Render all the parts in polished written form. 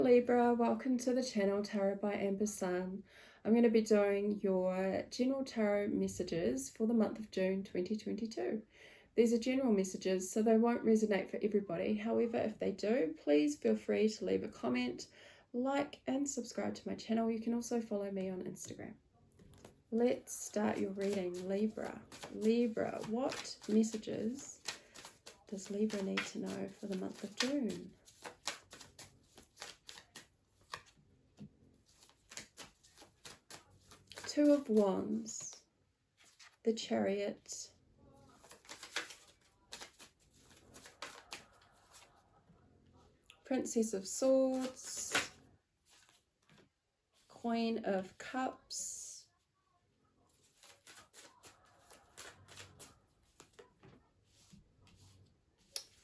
Libra, welcome to the channel Tarot by Amber Sun. I'm going to be doing your general tarot messages for the month of June 2022. These are general messages, so they won't resonate for everybody. However, if they do, please feel free to leave a comment, like and subscribe to my channel. You can also follow me on Instagram. Let's start your reading, Libra. Libra, what messages does Libra need to know for the month of June? Two of Wands, the Chariot, Princess of Swords, Queen of Cups,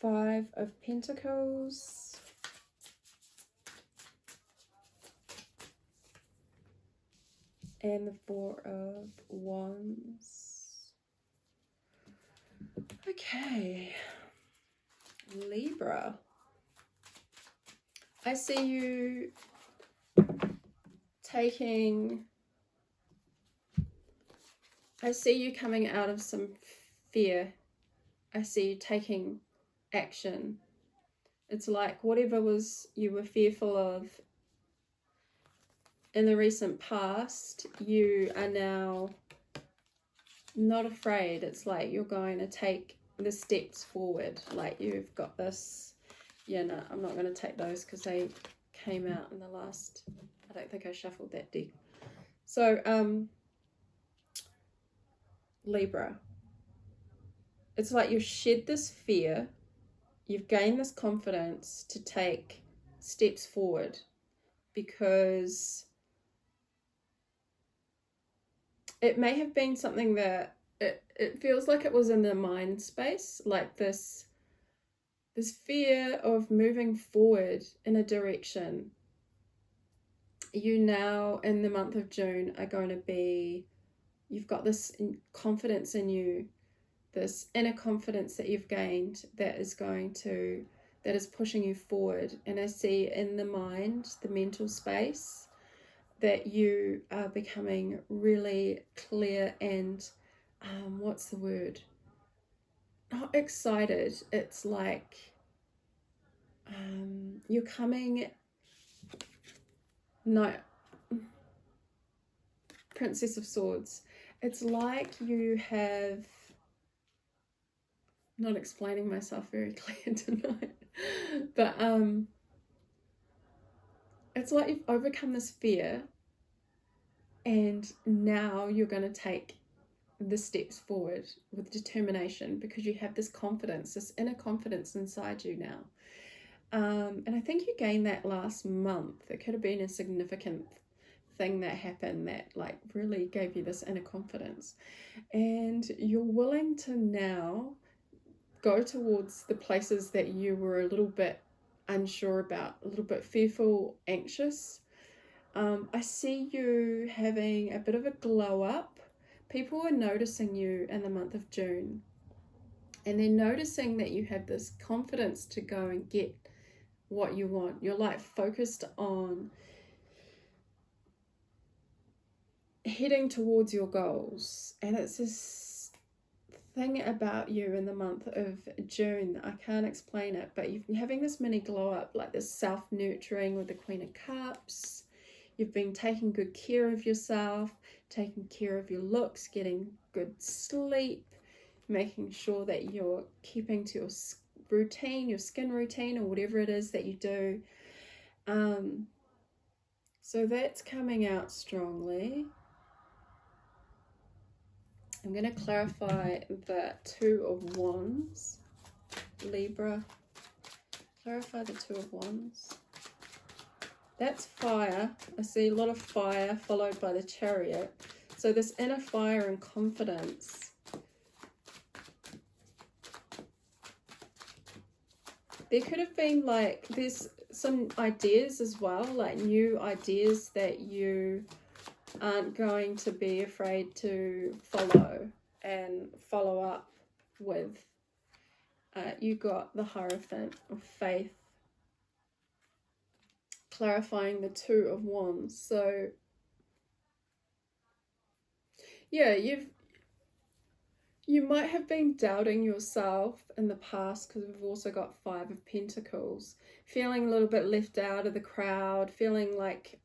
Five of Pentacles, and the Four of Wands. Okay, Libra. I see you coming out of some fear. I see you taking action. It's like whatever you were fearful of in the recent past, you are now not afraid. It's like you're going to take the steps forward. Like you've got this. Yeah, no, I'm not going to take those because they came out in the last. I don't think I shuffled that deck. So, Libra. It's like you've shed this fear. You've gained this confidence to take steps forward because it may have been something that it feels like it was in the mind space, like this fear of moving forward in a direction. You now, in the month of June, are going to be, you've got this confidence in you, this inner confidence that you've gained that is pushing you forward. And I see in the mind, the mental space, that you are becoming really clear and, what's the word? Not excited. It's like you're coming... No. Princess of Swords. It's like you have... Not explaining myself very clear tonight. But it's like you've overcome this fear and now you're going to take the steps forward with determination because you have this confidence, this inner confidence inside you now. And I think you gained that last month. It could have been a significant thing that happened that like really gave you this inner confidence. And you're willing to now go towards the places that you were a little bit unsure about, a little bit fearful, anxious. I see you having a bit of a glow up. People are noticing you in the month of June. And they're noticing that you have this confidence to go and get what you want. You're like focused on heading towards your goals. And it's this thing about you in the month of June. I can't explain it, but you've been having this mini glow up, like this self-nurturing with the Queen of Cups. You've been taking good care of yourself, taking care of your looks, getting good sleep, making sure that you're keeping to your routine, your skin routine, or whatever it is that you do. So that's coming out strongly. I'm going to clarify the Two of Wands. Libra, clarify the Two of Wands. That's fire. I see a lot of fire followed by the Chariot. So this inner fire and confidence. There could have been like, there's some ideas as well, like new ideas that you aren't going to be afraid to follow and follow up with. You got the Hierophant of Faith, clarifying the Two of Wands. So yeah, you might have been doubting yourself in the past, because we've also got Five of Pentacles, feeling a little bit left out of the crowd, feeling like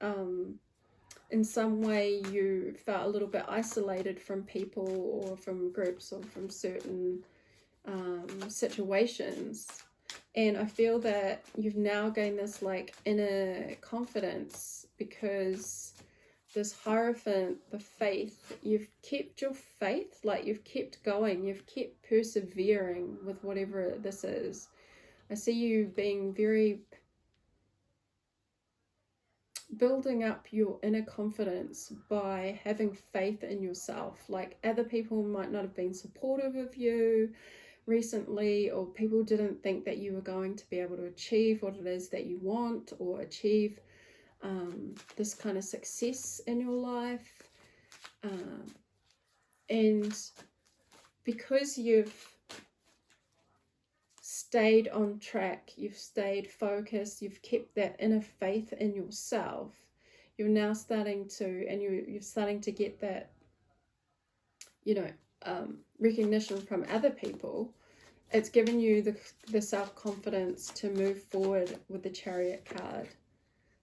in some way you felt a little bit isolated from people or from groups or from certain situations. And I feel that you've now gained this like inner confidence, because this Hierophant, the faith, you've kept your faith, like you've kept going, you've kept persevering with whatever this is. I see you being very, building up your inner confidence by having faith in yourself. Like other people might not have been supportive of you recently, or people didn't think that you were going to be able to achieve what it is that you want, or achieve this kind of success in your life. And because you've stayed on track, you've stayed focused, you've kept that inner faith in yourself, you're now starting to, and you're starting to get that, you know, recognition from other people. It's given you the self-confidence to move forward with the Chariot card.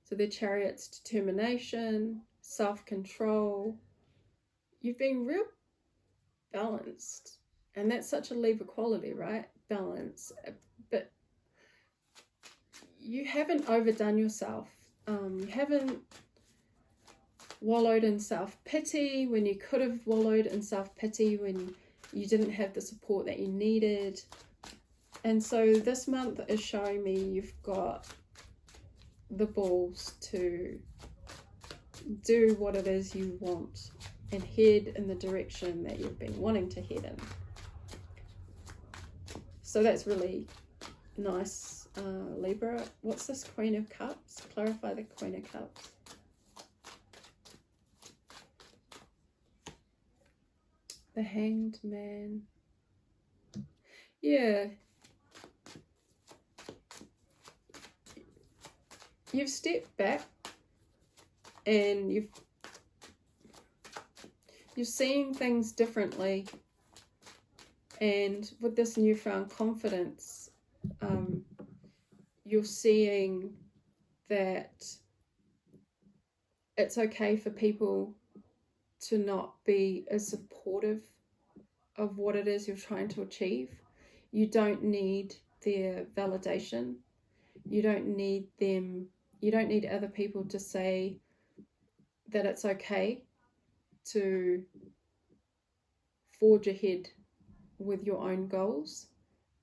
So the Chariot's determination, self-control. You've been real balanced. And that's such a Libra quality, right? Balance. But you haven't overdone yourself. You haven't wallowed in self-pity when you could have wallowed in self-pity when you didn't have the support that you needed. And so this month is showing me you've got the balls to do what it is you want and head in the direction that you've been wanting to head in. So that's really nice, Libra. What's this Queen of Cups? Clarify the Queen of Cups. The Hanged Man. Yeah. You've stepped back and you've seen things differently, and with this newfound confidence, you're seeing that it's okay for people to not be as supportive of what it is you're trying to achieve. You don't need their validation. You don't need them. You don't need other people to say that it's okay to forge ahead with your own goals.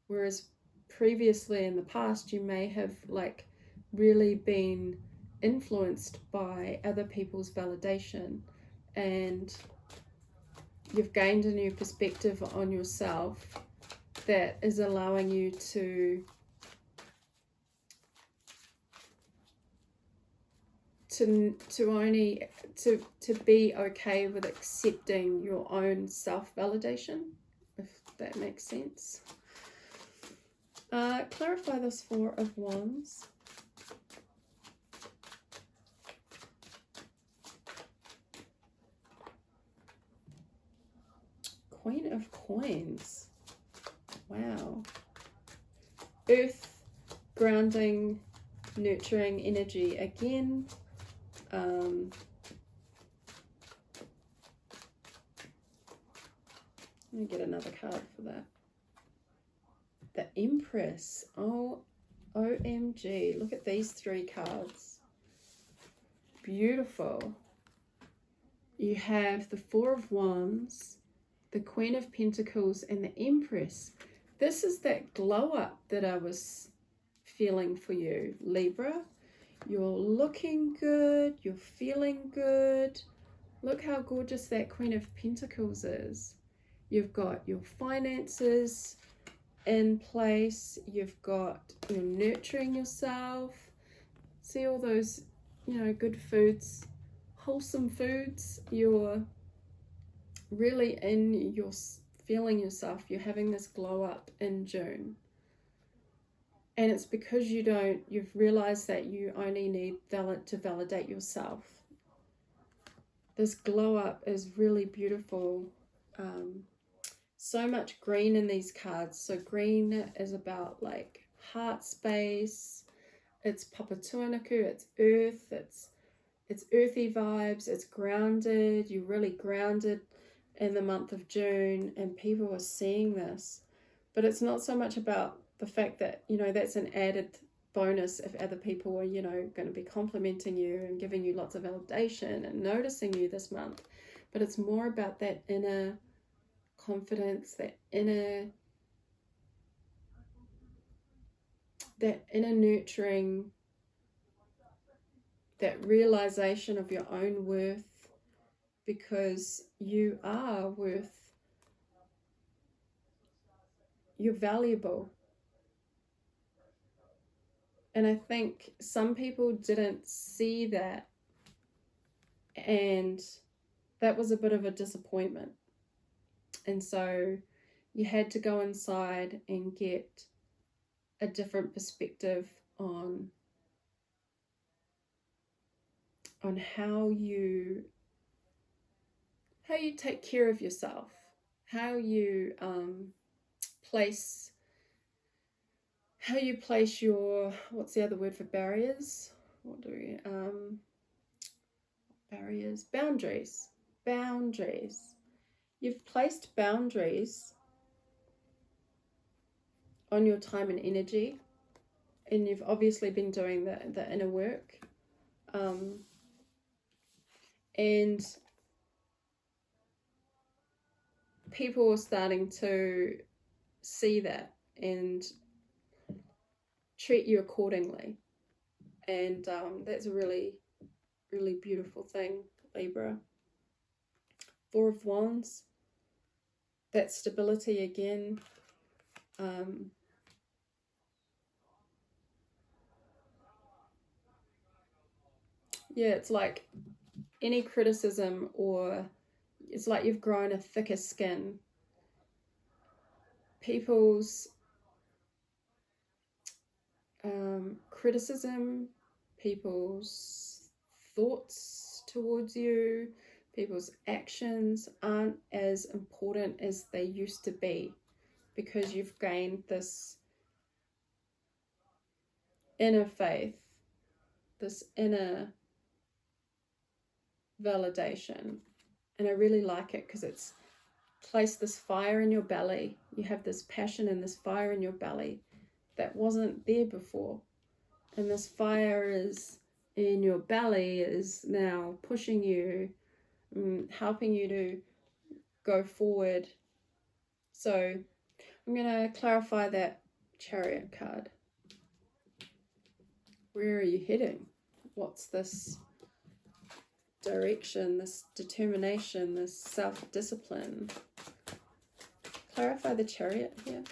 Whereas previously in the past, you may have like really been influenced by other people's validation, and you've gained a new perspective on yourself that is allowing you to be okay with accepting your own self-validation, if that makes sense. Clarify this Four of Wands. Queen of Coins. Wow. Earth, grounding, nurturing energy again. Let me get another card for that. The Empress. Oh, OMG. Look at these three cards. Beautiful. You have the Four of Wands, the Queen of Pentacles, and the Empress. This is that glow up that I was feeling for you, Libra. You're looking good. You're feeling good. Look how gorgeous that Queen of Pentacles is. You've got your finances in place. You're nurturing yourself. See all those, good foods, wholesome foods. You're really in your feeling yourself. You're having this glow up in June. And it's because you've realized that you only need to validate yourself. This glow up is really beautiful. So much green in these cards. So green is about like heart space. It's Papatuanaku, it's earth, it's earthy vibes, it's grounded. You're really grounded in the month of June, and people are seeing this. But it's not so much about the fact that, you know, that's an added bonus if other people are, you know, going to be complimenting you and giving you lots of validation and noticing you this month. But it's more about that inner confidence, that inner nurturing, that realization of your own worth, because you are you're valuable. And I think some people didn't see that, and that was a bit of a disappointment. And so you had to go inside and get a different perspective on how you take care of yourself, how you place your, what's the other word for barriers? What do we barriers, boundaries. You've placed boundaries on your time and energy, and you've obviously been doing the inner work, and people are starting to see that and treat you accordingly, and that's a really, really beautiful thing, Libra. Four of Wands, that stability again. Yeah, it's like any criticism, or it's like you've grown a thicker skin. People's criticism, people's thoughts towards you, people's actions aren't as important as they used to be, because you've gained this inner faith, this inner validation. And I really like it because it's placed this fire in your belly. You have this passion and this fire in your belly that wasn't there before. And this fire is in your belly is now pushing you, helping you to go forward. So I'm going to clarify that Chariot card. Where are you heading? What's this direction, this determination, this self-discipline? Clarify the Chariot here.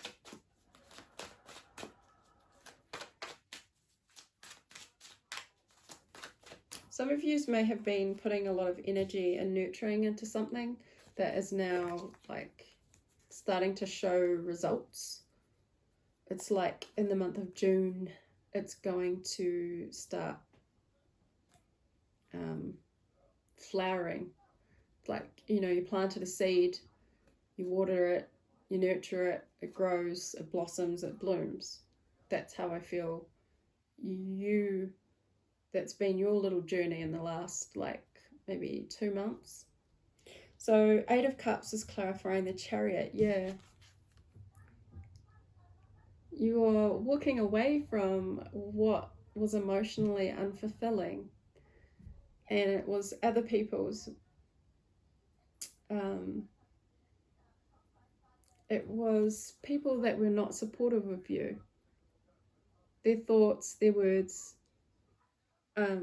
Some of you may have been putting a lot of energy and nurturing into something that is now like starting to show results. It's like in the month of June, it's going to start flowering. Like, you know, you planted a seed, you water it, you nurture it, it grows, it blossoms, it blooms. That's how I feel that's been your little journey in the last like maybe 2 months. So 8 of Cups is clarifying the Chariot. Yeah, you are walking away from what was emotionally unfulfilling, and it was other people's it was people that were not supportive of you, their thoughts, their words, their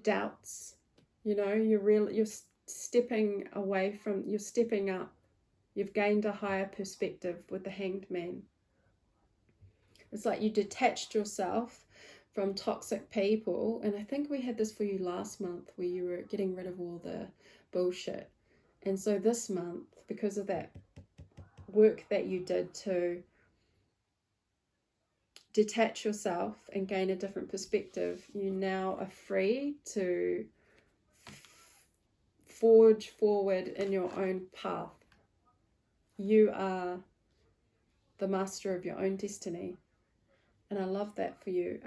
doubts. You know, you're stepping away from, you're stepping up. You've gained a higher perspective with the Hanged Man. It's like you detached yourself from toxic people. And I think we had this for you last month, where you were getting rid of all the bullshit. And so this month, because of that work that you did to detach yourself and gain a different perspective, you now are free to forge forward in your own path. You are the master of your own destiny. And I love that for you,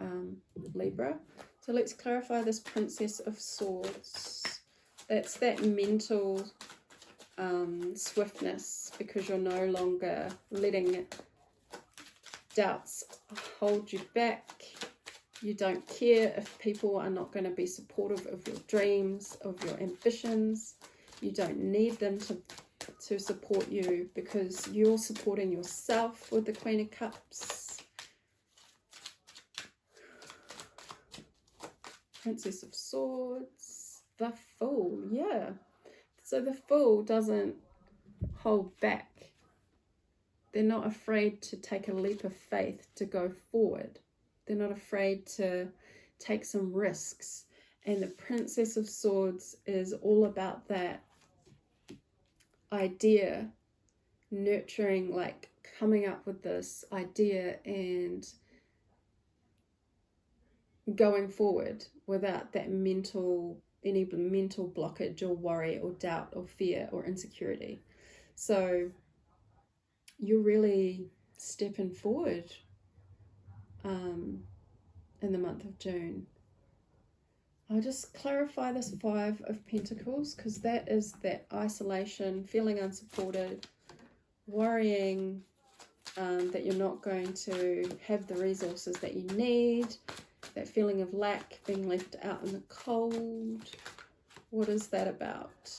Libra. So let's clarify this Princess of Swords. That's that mental swiftness, because you're no longer letting doubts hold you back. You don't care if people are not going to be supportive of your dreams, of your ambitions. You don't need them to support you, because you're supporting yourself with the Queen of Cups. Princess of Swords, the Fool, yeah. So the Fool doesn't hold back. They're not afraid to take a leap of faith to go forward. They're not afraid to take some risks. And the Princess of Swords is all about that idea, nurturing, like coming up with this idea and going forward without that any mental blockage or worry or doubt or fear or insecurity. So you're really stepping forward in the month of June. I'll just clarify this Five of Pentacles, because that is that isolation, feeling unsupported, worrying that you're not going to have the resources that you need, that feeling of lack, being left out in the cold. What is that about?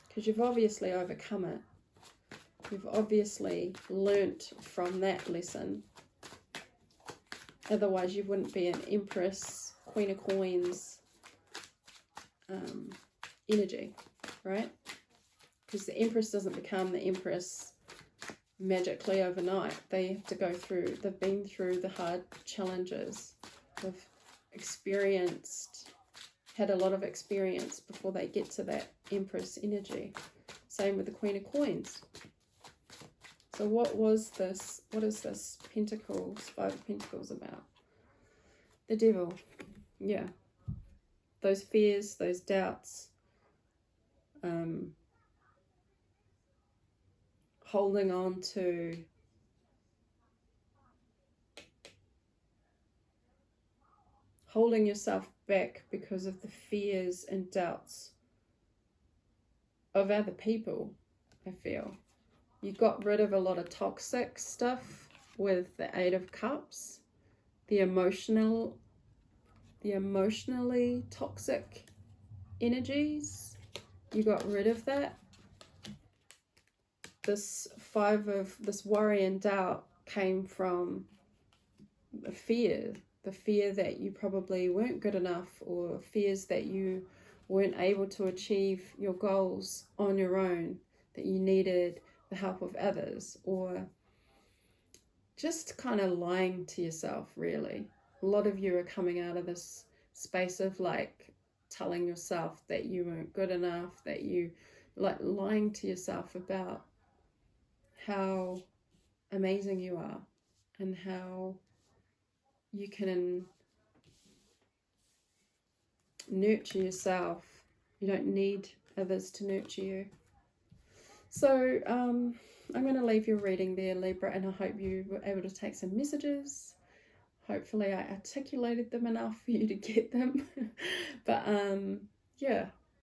Because you've obviously overcome it. You've obviously learnt from that lesson. Otherwise you wouldn't be an Empress, Queen of Coins energy, right? Because the Empress doesn't become the Empress magically overnight. They have to go through, they've been through the hard challenges. They've had a lot of experience before they get to that Empress energy. Same with the Queen of Coins. So what is this Pentacles, Five of Pentacles about? The Devil. Yeah. Those fears, those doubts, holding on to holding yourself back because of the fears and doubts of other people, I feel. You got rid of a lot of toxic stuff with the Eight of Cups, the emotionally toxic energies. You got rid of that. This worry and doubt came from the fear that you probably weren't good enough, or fears that you weren't able to achieve your goals on your own, that you needed the help of others, or just kind of lying to yourself, really. A lot of you are coming out of this space of like telling yourself that you weren't good enough, that you like lying to yourself about how amazing you are and how you can nurture yourself. You don't need others to nurture you. So I'm going to leave your reading there, Libra, and I hope you were able to take some messages. Hopefully I articulated them enough for you to get them. But yeah,